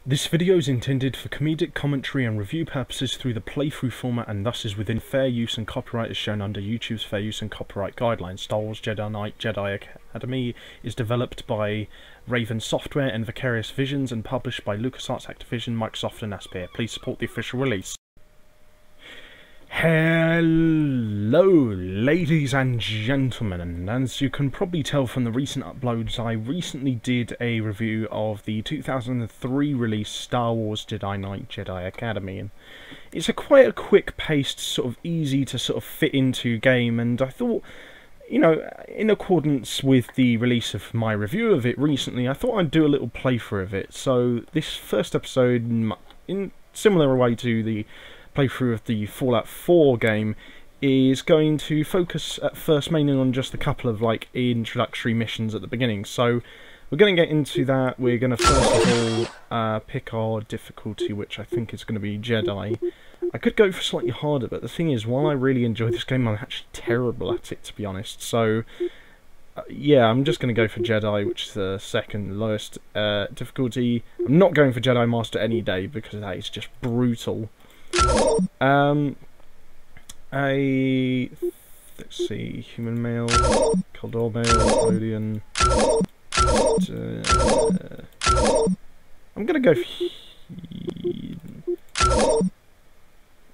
This video is intended for comedic commentary and review purposes through the playthrough format and thus is within fair use and copyright as shown under YouTube's fair use and copyright guidelines. Star Wars Jedi Knight Jedi Academy is developed by Raven Software and Vicarious Visions and published by LucasArts, Activision, Microsoft and Aspyr. Please support the official release. Hello ladies and gentlemen, and as you can probably tell from the recent uploads, I recently did a review of the 2003 release Star Wars Jedi Knight Jedi Academy, and it's quite a quick-paced, sort of easy to sort of fit into game, and I thought, you know, in accordance with the release of my review of it recently, I thought I'd do a little playthrough of it. So this first episode, in similar way to the playthrough of the Fallout 4 game, is going to focus at first mainly on just a couple of like introductory missions at the beginning. So we're going to get into that. We're going to first of all pick our difficulty, which I think is going to be Jedi. I could go for slightly harder, but the thing is, while I really enjoy this game, I'm actually terrible at it, to be honest. So yeah, I'm just going to go for Jedi, which is the second lowest difficulty. I'm not going for Jedi Master any day because that is just brutal. Let's see, human male, Kaldor male, Odian. I'm gonna go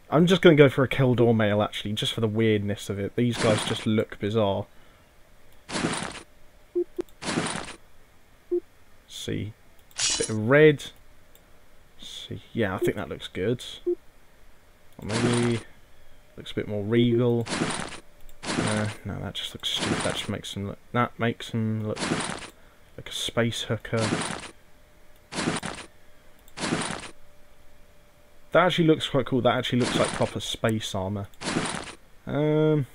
I'm just gonna go for a Kaldor male actually, just for the weirdness of it. These guys just look bizarre. See, a bit of red. See, yeah, I think that looks good. Or maybe looks a bit more regal. No, that just looks stupid. That just makes him look. That makes him look like a space hooker. That actually looks quite cool. That actually looks like proper space armor. Let's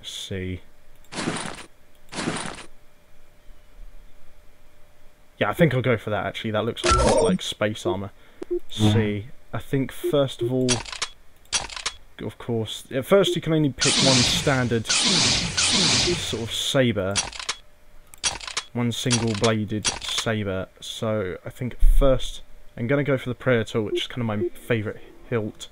see. Yeah, I think I'll go for that. Actually, that looks like proper like space armor. See, I think first of all, of course, at first you can only pick one standard sort of saber, one single bladed saber. So I think first I'm going to go for the Predator, which is kind of my favourite hilt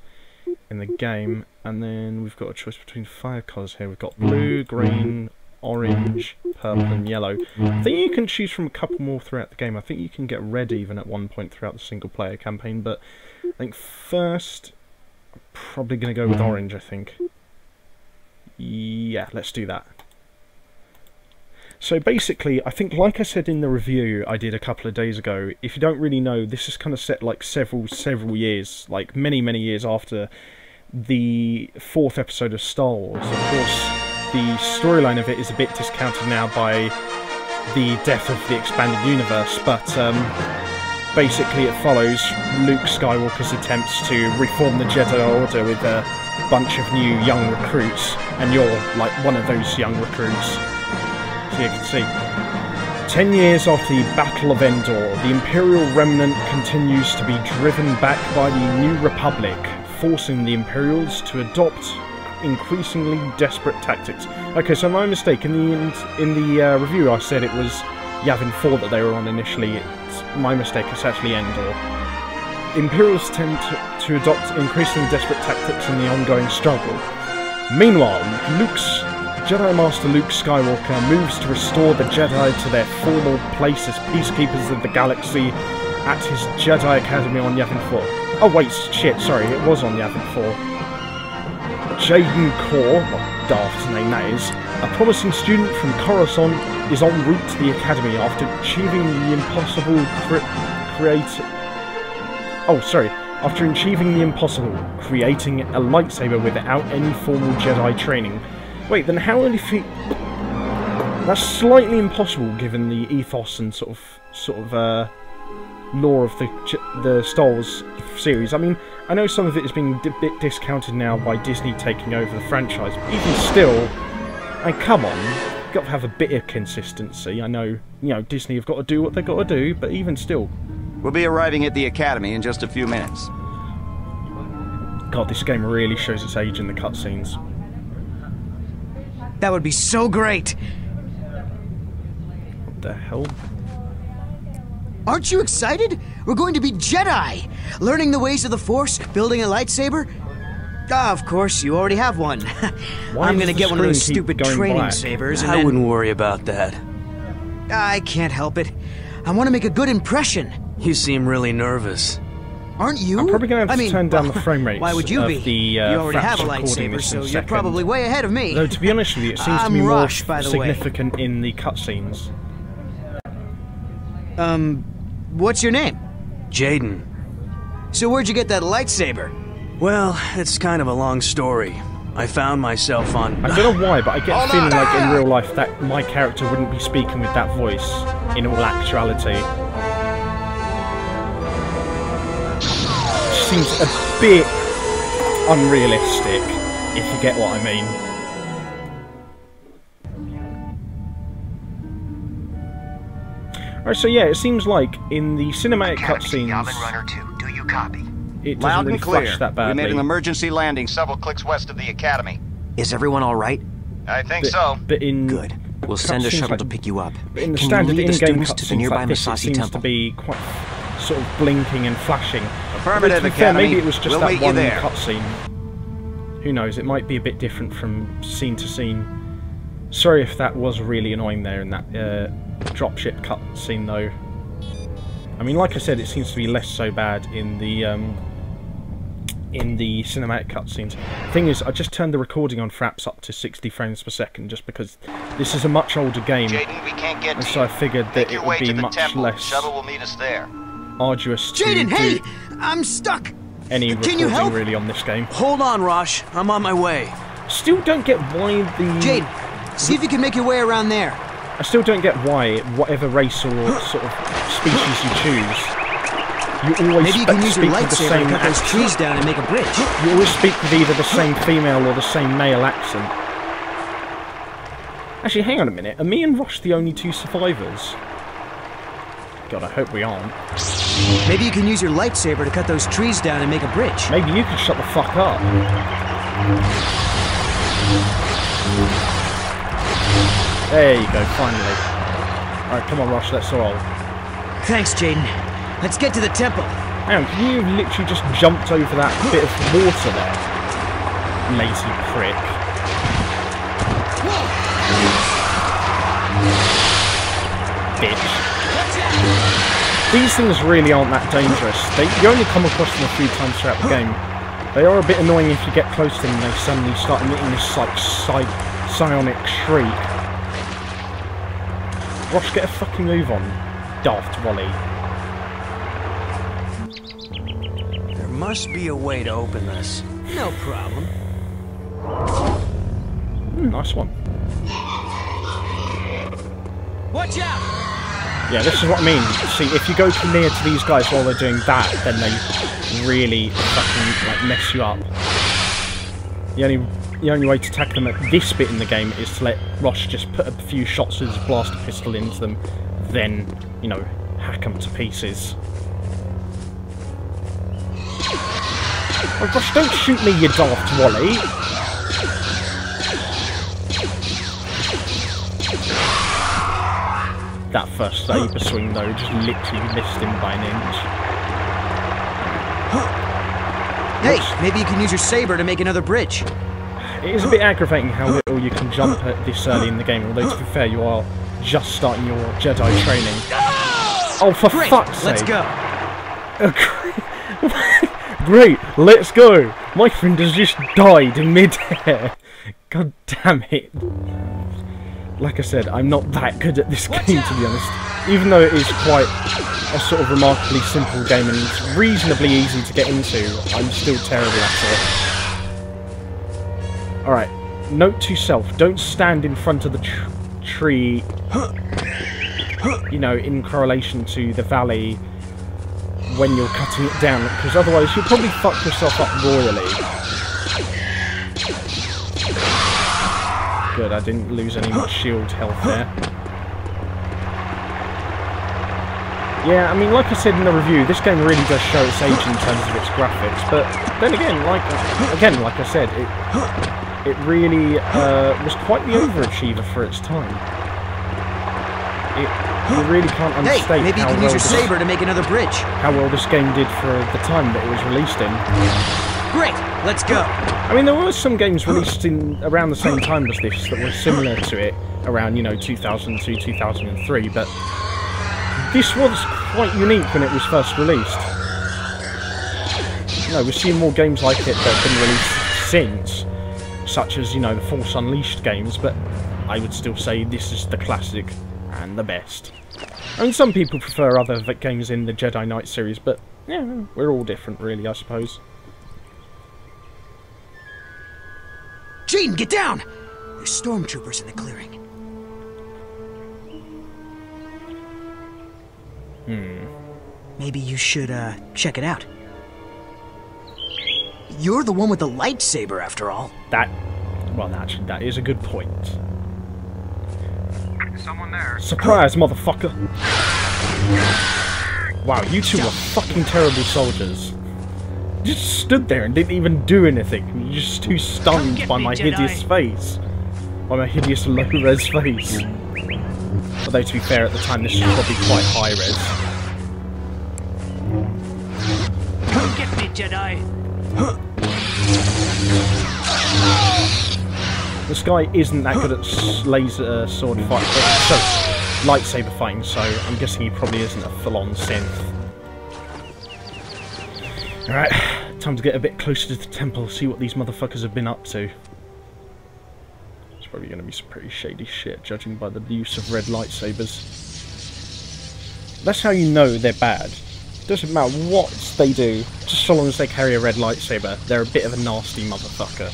in the game, and then we've got a choice between 5 colours here. We've got blue, green, orange, purple and yellow. I think you can choose from a couple more throughout the game. I think you can get red even at one point throughout the single player campaign, but I think first I'm probably going to go with orange, I think. Yeah, let's do that. So basically, I think like I said in the review I did a couple of days ago, if you don't really know, this is kind of set like several years, like many years after the 4th episode of Star Wars. Of course, the storyline of it is a bit discounted now by the death of the expanded universe, but basically it follows Luke Skywalker's attempts to reform the Jedi Order with a bunch of new young recruits, and you're like one of those young recruits. So you can see, 10 years after the Battle of Endor, the Imperial Remnant continues to be driven back by the New Republic, forcing the Imperials to adopt increasingly desperate tactics. Okay, so my mistake. In the review I said it was Yavin 4 that they were on initially. It's my mistake, it's actually Endor. Imperials tend to adopt increasingly desperate tactics in the ongoing struggle. Meanwhile, Jedi Master Luke Skywalker moves to restore the Jedi to their formal place as peacekeepers of the galaxy at his Jedi Academy on Yavin 4. Oh wait, shit, sorry, it was on Yavin 4. Jaden Core, what daft name that is, a promising student from Coruscant, is en route to the Academy after achieving the impossible creating a lightsaber without any formal Jedi training. Wait, then how would he... That's slightly impossible given the ethos and sort of lore of the Star Wars series. I mean, I know some of it is being a bit discounted now by Disney taking over the franchise, but even still, I mean, come on, you've got to have a bit of consistency. I know, you know, Disney have got to do what they've got to do, but even still. We'll be arriving at the Academy in just a few minutes. God, this game really shows its age in the cutscenes. That would be so great! What the hell? Aren't you excited? We're going to be Jedi! Learning the ways of the Force, building a lightsaber. Ah, of course, you already have one. I'm gonna get one of those stupid training sabers and I wouldn't worry about that. I can't help it. I want to make a good impression. You seem really nervous. Aren't you? I'm probably going to have to turn down the frame rates. Why would you be? You already have a lightsaber, so you're probably way ahead of me. Though, to be honest with you, it seems to be more significant in the cutscenes. What's your name? Jaden. So where'd you get that lightsaber? Well, it's kind of a long story. I found myself on... I don't know why, but I get a feeling like in real life that my character wouldn't be speaking with that voice, in all actuality. It seems a bit unrealistic, if you get what I mean. Alright, so yeah, it seems like in the cinematic cutscenes... Runner 2, do you copy? It doesn't really flash that badly. We made an emergency landing several clicks west of the Academy. Is everyone all right? I think so. But in Good. We'll send a shuttle to pick you up. But in the Can standard you lead the in-game students to the cutscenes nearby like this, it Masasi seems temple? to be quite sort of blinking and flashing. Affirmative, To be fair, Academy. maybe it was just We'll that meet you one there. cutscene. Who knows? It might be a bit different from scene to scene. Sorry if that was really annoying there in that dropship cutscene, though. I mean, like I said, it seems to be less so bad in the cinematic cutscenes. Thing is, I just turned the recording on fraps up to 60 frames per second just because this is a much older game, Jaden, we can't get and to so I you. figured that it would be much less Shuttle will meet us there. arduous to Jaden, hey! do I'm stuck! any Can you help? recording really on this game. Hold on, Rosh. I'm on my way. Still don't get why the... Jaden, see if you can make your way around there. I still don't get why, whatever race or sort of species you choose, you always Maybe you can use speak your with the lightsaber same to cut those accent. trees down and make a bridge. You always speak with either the same female or the same male accent. Actually, hang on a minute. Are me and Rosh the only two survivors? God, I hope we aren't. Maybe you can use your lightsaber to cut those trees down and make a bridge. Maybe you could shut the fuck up. There you go, finally. Alright, come on, Rosh, let's roll. Thanks, Jaden. Let's get to the temple. Hang on, can you have literally just jumped over that bit of water there? Lazy prick. Bitch. These things really aren't that dangerous. You only come across them a few times throughout the game. They are a bit annoying if you get close to them and they suddenly start emitting this like psionic shriek. Rosh, get a fucking move on, Daft Wally. There must be a way to open this. No problem. Nice one. Watch out! Yeah, this is what I mean. See, if you go too near to these guys while they're doing that, then they really fucking like mess you up. The only way to tackle them at this bit in the game is to let Rosh just put a few shots with his blaster pistol into them, then, you know, hack them to pieces. Oh gosh, don't shoot me, you daft Wally! That first saber swing though just literally missed him by an inch. Hey, maybe you can use your saber to make another bridge. It is a bit aggravating how little you can jump at this early in the game, although to be fair, you are just starting your Jedi training. Oh, for Great, fuck's let's sake! go. Great, let's go! My friend has just died in mid-air. God damn it. Like I said, I'm not that good at this game, to be honest. Even though it is quite a sort of remarkably simple game and it's reasonably easy to get into, I'm still terrible at it. Alright, note to self, don't stand in front of the tree, you know, in correlation to the valley when you're cutting it down, because otherwise you'll probably fuck yourself up royally. Good, I didn't lose any more shield health there. Yeah, I mean, like I said in the review, this game really does show its age in terms of its graphics, but then again, like I said, it really was quite the overachiever for its time. you really can't understate maybe you can use your saber to make another bridge. How well this game did for the time that it was released in. Great, let's go. I mean, there were some games released in around the same time as this that were similar to it, around, you know, 2002, 2003, but this was quite unique when it was first released. You know, we're seeing more games like it that have been released since, such as, you know, the Force Unleashed games, but I would still say this is the classic and the best. I mean, some people prefer other games in the Jedi Knight series, but yeah, we're all different, really, I suppose. Gene, get down! There's stormtroopers in the clearing. Maybe you should, check it out. You're the one with the lightsaber, after all. Well, actually, that is a good point. Is someone there? Surprise, motherfucker! Wow, you two are fucking terrible soldiers. You just stood there and didn't even do anything. You're just too stunned by my hideous face. By my hideous low-res face. Although, to be fair, at the time, this was probably quite high-res. Come get me, Jedi! This guy isn't that good at laser sword fighting, lightsaber fighting, so I'm guessing he probably isn't a full-on synth. Alright, time to get a bit closer to the temple, see what these motherfuckers have been up to. It's probably going to be some pretty shady shit, judging by the use of red lightsabers. That's how you know they're bad. Doesn't matter what they do, just so long as they carry a red lightsaber, they're a bit of a nasty motherfucker.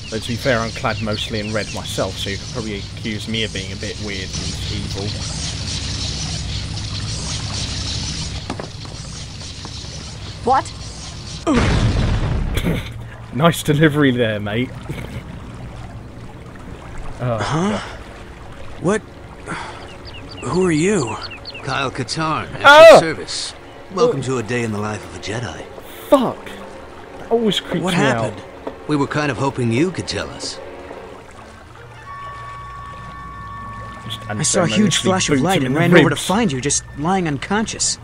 Though to be fair, I'm clad mostly in red myself, so you could probably accuse me of being a bit weird and evil. What? Nice delivery there, mate. Huh? What? Who are you? Kyle Katarn, at your service. Welcome to a day in the life of a Jedi. Fuck! That always creeps What me happened? out. We were kind of hoping you could tell us. I saw a huge flash of light and ran over to find you, just lying unconscious.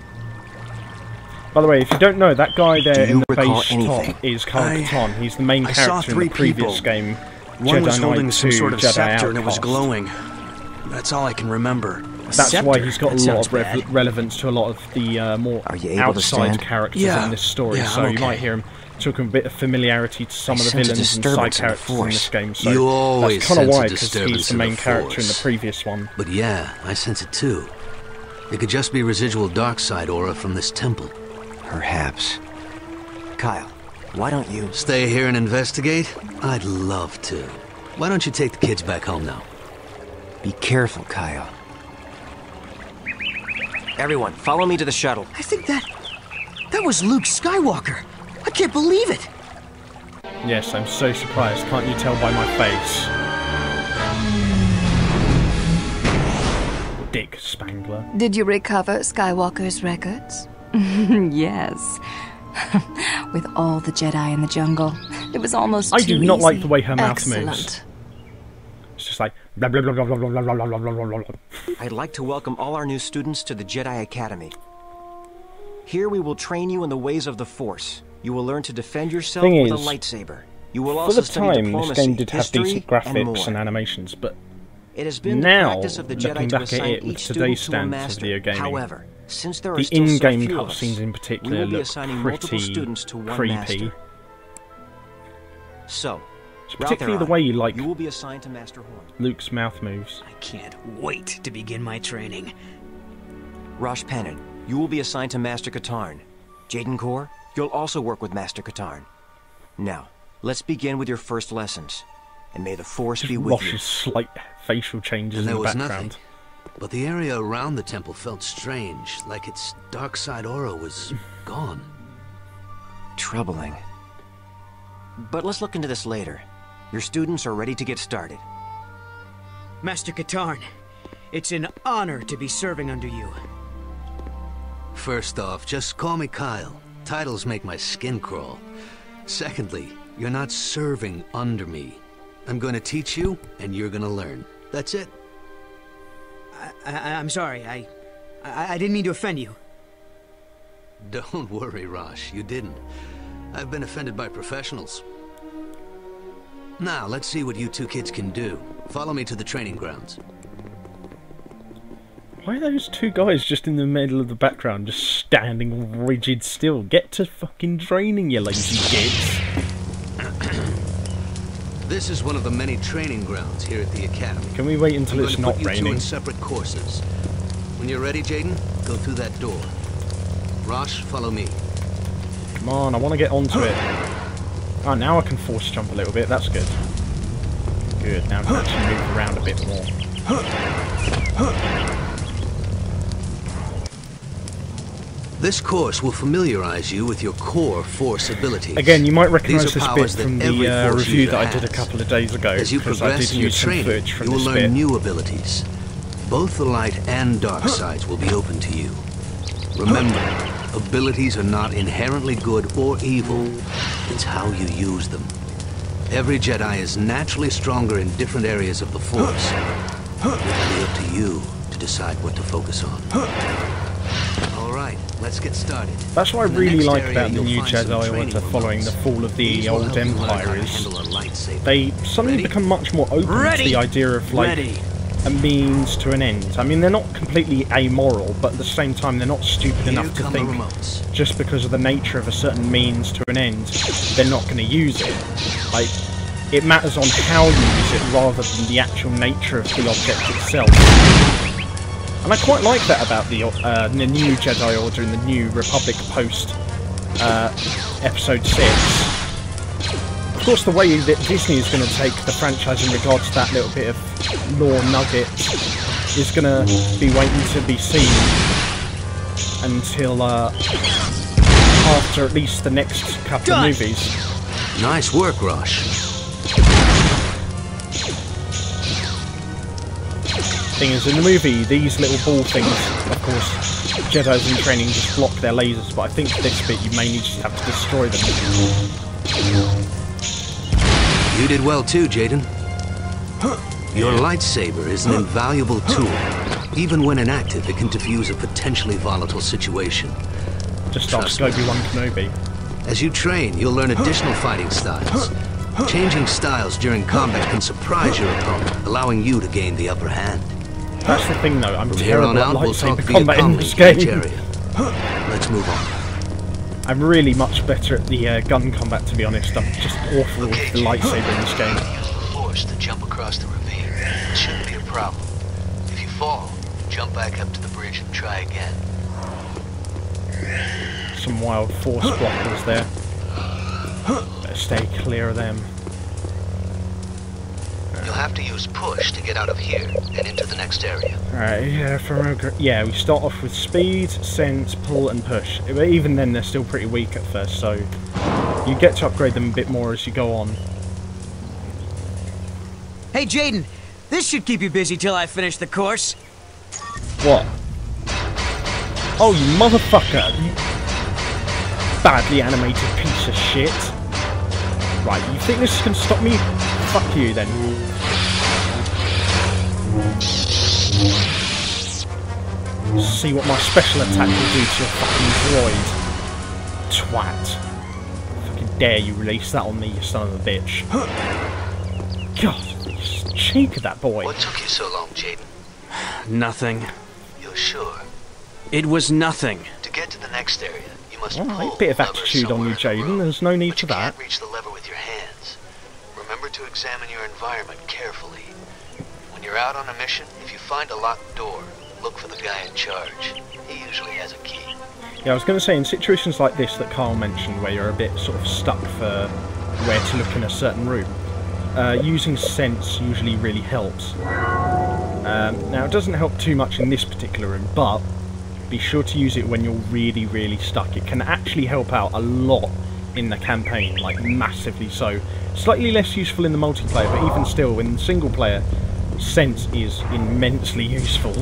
By the way, if you don't know, that guy there in the base top is Kyle Katarn. He's the main character in the previous game, One was Jedi holding Knight some 2, sort of Jedi scepter and it was Outcast. glowing. That's all I can remember. That's why he's got a lot of relevance to a lot of the more outside characters in this story. So you might hear him talking a bit of familiarity to some of the villains and side characters in this game. So you always that's kind of sense why, a because disturbance he's the in main the character in the Force. previous one. But yeah, I sense it too. It could just be residual dark side aura from this temple. Perhaps. Kyle, why don't you... Stay here and investigate? I'd love to. Why don't you take the kids back home now? Be careful, Kyle. Everyone, follow me to the shuttle. I think that was Luke Skywalker. I can't believe it. Yes, I'm so surprised. Can't you tell by my face? Dick Spangler. Did you recover Skywalker's records? Yes. With all the Jedi in the jungle, it was almost I too do not easy. like the way her mouth Excellent. moves. It's just like blah blah blah blah blah blah blah blah blah blah. I'd like to welcome all our new students to the Jedi Academy. Here we will train you in the ways of the Force. You will learn to defend yourself with a lightsaber. You will also study diplomacy, this game did have history, decent graphics and animations, but it has been now, the practice of the Jedi looking to back at assign it with each today's student to a standards of master. video gaming, However, since there are the still so in-game few of us, cutscenes in we particular will be look assigning multiple pretty students to one creepy. master. So, particularly the way you will be assigned to Master Horn. Luke's mouth moves. I can't wait to begin my training. Rosh Panin, you will be assigned to Master Katarn. Jaden Kor, you'll also work with Master Katarn. Now, let's begin with your first lessons. And may the Force be with you. Rosh's slight facial changes And in there the was background. nothing. But the area around the temple felt strange, like its dark side aura was gone. Troubling. But let's look into this later. Your students are ready to get started. Master Katarn, it's an honor to be serving under you. First off, just call me Kyle. Titles make my skin crawl. Secondly, you're not serving under me. I'm going to teach you, and you're going to learn. That's it. I'm sorry. I didn't mean to offend you. Don't worry, Rosh. You didn't. I've been offended by professionals. Now, let's see what you two kids can do. Follow me to the training grounds. Why are those two guys just in the middle of the background, just standing rigid still? Get to fucking training, you lazy kids. This is one of the many training grounds here at the Academy. Can we wait until it's not raining? I'm going to put you two in raining? separate courses. When you're ready, Jaden, go through that door. Rosh, follow me. Come on, I want to get onto it. Oh, now I can force jump a little bit. That's good. Good, now I can actually move around a bit more. This course will familiarize you with your core Force abilities. Again, you might recognise These are this bit powers that from the every Force review user that I did a has. couple of days ago, As you because I progress did in your use some training, footage from you will this learn bit. new abilities. Both the light and dark sides will be open to you. Remember, abilities are not inherently good or evil. It's how you use them. Every Jedi is naturally stronger in different areas of the Force. It'll be up to you to decide what to focus on. All right, let's get started. That's what I In the really next like area, about the you'll new find some Jedi training Order following the remotes. fall of the These will old help you learn how Empire to is handle a lightsaber. they suddenly Ready? become much more open to the idea of like a means to an end. I mean, they're not completely amoral, but at the same time they're not stupid Here enough to come the think remotes. just because of the nature of a certain means to an end, they're not going to use it. Like, it matters on how you use it rather than the actual nature of the object itself. And I quite like that about the new Jedi Order in the New Republic post Episode 6. Of course, the way that Disney is going to take the franchise in regards to that little bit of lore nugget is going to be waiting to be seen until after at least the next couple of movies. Nice work, Rosh. Thing is, in the movie, these little ball things, of course, Jedi's in training just block their lasers, but I think for this bit you mainly just have to destroy them. You did well too, Jaden. Your lightsaber is an invaluable tool. Even when inactive, it can defuse a potentially volatile situation. Just ask Trust me. Obi-Wan Kenobi. As you train, you'll learn additional fighting styles. Changing styles during combat can surprise your opponent, allowing you to gain the upper hand. That's the thing though, I'm From here on terrible at out, we'll talk lightsaber via combat in comlink this in each game. area. Let's move on. I'm really much better at the gun combat, to be honest. I'm just awful with the lightsaber in this game. Use the Force to jump across the ravine. It shouldn't be a problem. If you fall, jump back up to the bridge and try again. Some wild force blockers there. Better stay clear of them. You'll have to use push to get out of here and into the next area. Alright, yeah, we start off with speed, sense, pull and push. But even then they're still pretty weak at first, so you get to upgrade them a bit more as you go on. Hey, Jaden, this should keep you busy till I finish the course. What? Oh, you motherfucker! You badly animated piece of shit. Right, you think this can stop me? Fuck you then. See what my special attack will do to your fucking droid. Twat. Fucking dare you release that on me, you son of a bitch. God, the cheek of that boy. What took you so long, Jaden? Nothing. You're sure? It was nothing. To get to the next area, you must Alright, pull a bit of the lever attitude on you, somewhere in the Jaden. room. There's no need But for you that. can't reach the lever with your hands. Remember to examine your environment carefully. When you're out on a mission, if you find a locked door, look for the guy in charge. He usually has a key. Yeah, I was going to say, in situations like this that Carl mentioned, where you're a bit sort of stuck for where to look in a certain room, using sense usually really helps. Now, it doesn't help too much in this particular room, but be sure to use it when you're really, really stuck. It can actually help out a lot in the campaign, like massively so. Slightly less useful in the multiplayer, but even still, in single player, sense is immensely useful.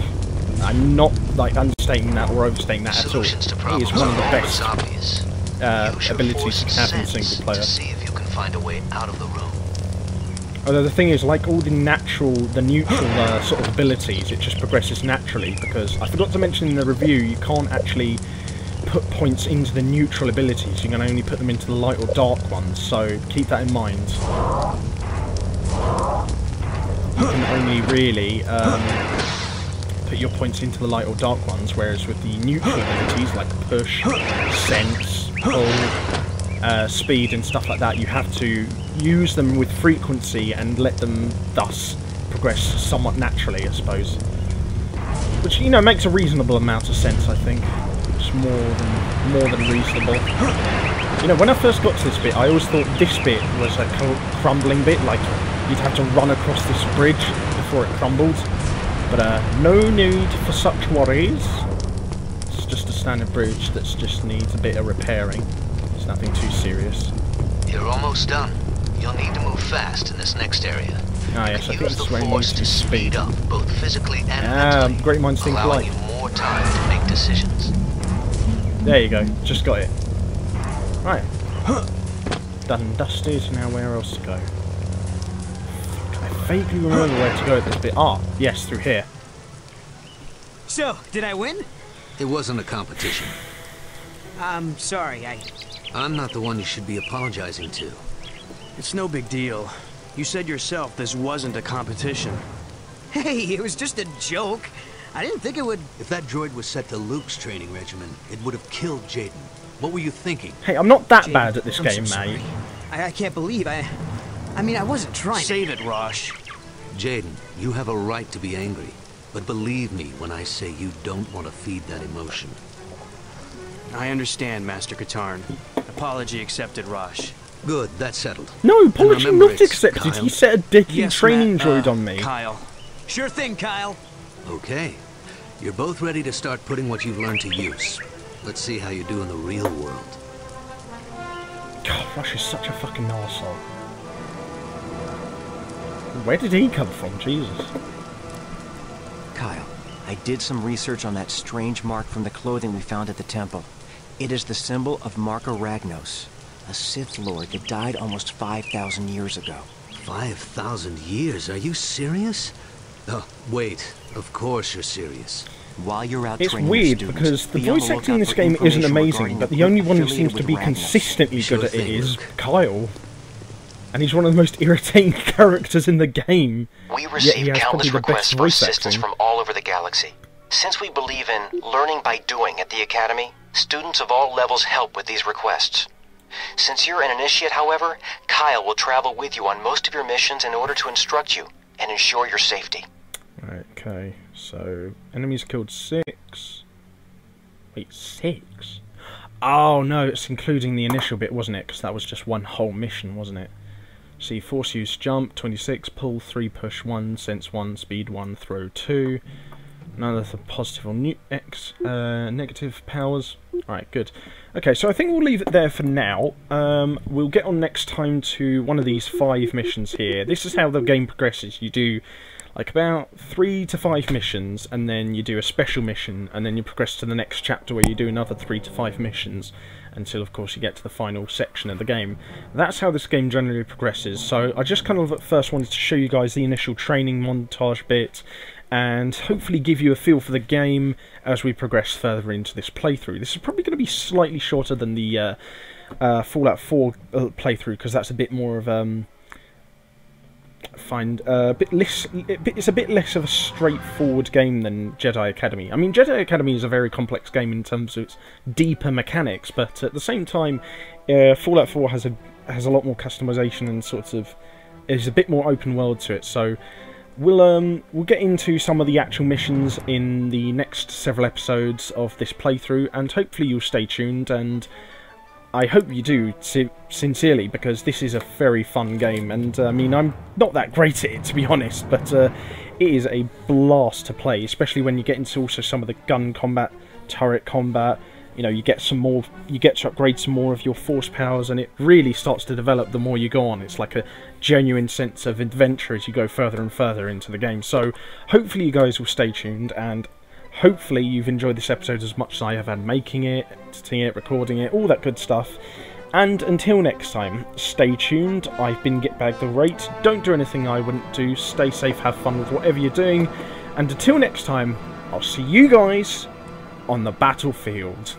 I'm not like understating that or overstating that at all. It is one of the best abilities you can have in single player. To see if you can find a way out of the room. Although the thing is, like all the neutral sort of abilities, it just progresses naturally, because I forgot to mention in the review, you can't actually put points into the neutral abilities, you can only put them into the light or dark ones, so keep that in mind. You can only really put your points into the light or dark ones, whereas with the neutral abilities like push, sense, pull, speed and stuff like that, you have to use them with frequency and let them thus progress somewhat naturally, I suppose. Which, you know, makes a reasonable amount of sense, I think. It's more than reasonable. You know, when I first got to this bit, I always thought this bit was a crumbling bit, like you'd have to run across this bridge before it crumbled. But no need for such worries. It's just a standard bridge that just needs a bit of repairing. It's nothing too serious. You're almost done. You'll need to move fast in this next area. Ah yes, I think use it's the where it force needs to speed up, both physically and mentally, great minds think alike. allowing you more time to make decisions. There you go, just got it. Right. Done and dusted, now where else to go? I vaguely remember where to go at this bit. Ah, yes, through here. So, did I win? It wasn't a competition. I'm sorry, I'm not the one you should be apologizing to. It's no big deal. You said yourself this wasn't a competition. Hey, it was just a joke. I didn't think it would... If that droid was set to Luke's training regimen, it would have killed Jaden. What were you thinking? Hey, I'm not that Jaden, bad at this I'm game, so mate. I can't believe I mean, I wasn't trying Save it, Rosh. Jaden, you have a right to be angry. But believe me when I say you don't want to feed that emotion. I understand, Master Katarn. Apology accepted, Rosh. Good, that's settled. No, apology remember, not it's accepted. Kyle. He set a dicky Yes, training Matt, droid on me. Kyle. Sure thing, Kyle. Okay. You're both ready to start putting what you've learned to use. Let's see how you do in the real world. God, Rush is such a fucking arsehole. Where did he come from? Jesus. Kyle, I did some research on that strange mark from the clothing we found at the temple. It is the symbol of Marka Ragnos, a Sith Lord that died almost 5,000 years ago. 5,000 years? Are you serious? Oh, wait. Of course you're serious. While you're out It's training weird your students, because the be on voice the acting in lookout this for game isn't information amazing, regarding but a the only group one who affiliated seems to with be Ragnos. consistently Sure good at it thing, is Luke. Kyle. And he's one of the most irritating characters in the game. We Yet he receive has countless probably the best requests for voice assistance acting. from all over the galaxy. Since we believe in learning by doing at the Academy, students of all levels help with these requests. Since you're an initiate, however, Kyle will travel with you on most of your missions in order to instruct you and ensure your safety. Okay, so enemies killed 6. Wait, 6? Oh no, it's including the initial bit, wasn't it? Because that was just one whole mission, wasn't it? See, force use jump 26, pull 3, push 1, sense 1, speed 1, throw 2. None of the positive or negative powers. Alright, good. Okay, so I think we'll leave it there for now. We'll get on next time to one of these 5 missions here. This is how the game progresses. You do like about 3 to 5 missions, and then you do a special mission, and then you progress to the next chapter where you do another 3 to 5 missions, until of course you get to the final section of the game. That's how this game generally progresses. So I just kind of at first wanted to show you guys the initial training montage bit, and hopefully give you a feel for the game as we progress further into this playthrough. This is probably going to be slightly shorter than the Fallout 4 playthrough, because that's a bit more of it's a bit less of a straightforward game than Jedi Academy. I mean, Jedi Academy is a very complex game in terms of its deeper mechanics, but at the same time, Fallout 4 has a lot more customization and sort of is a bit more open world to it. So we'll get into some of the actual missions in the next several episodes of this playthrough, and hopefully you'll stay tuned, and I hope you do, sincerely, because this is a very fun game, and I mean, I'm not that great at it, to be honest, but it is a blast to play, especially when you get into also some of the gun combat, turret combat. You know, you get to upgrade some more of your force powers, and it really starts to develop the more you go on. It's like a genuine sense of adventure as you go further and further into the game. So hopefully you guys will stay tuned, and hopefully you've enjoyed this episode as much as I have had making it, editing it, recording it, all that good stuff. And until next time, stay tuned. I've been Gitbag the Rate. Don't do anything I wouldn't do. Stay safe, have fun with whatever you're doing. And until next time, I'll see you guys on the battlefield.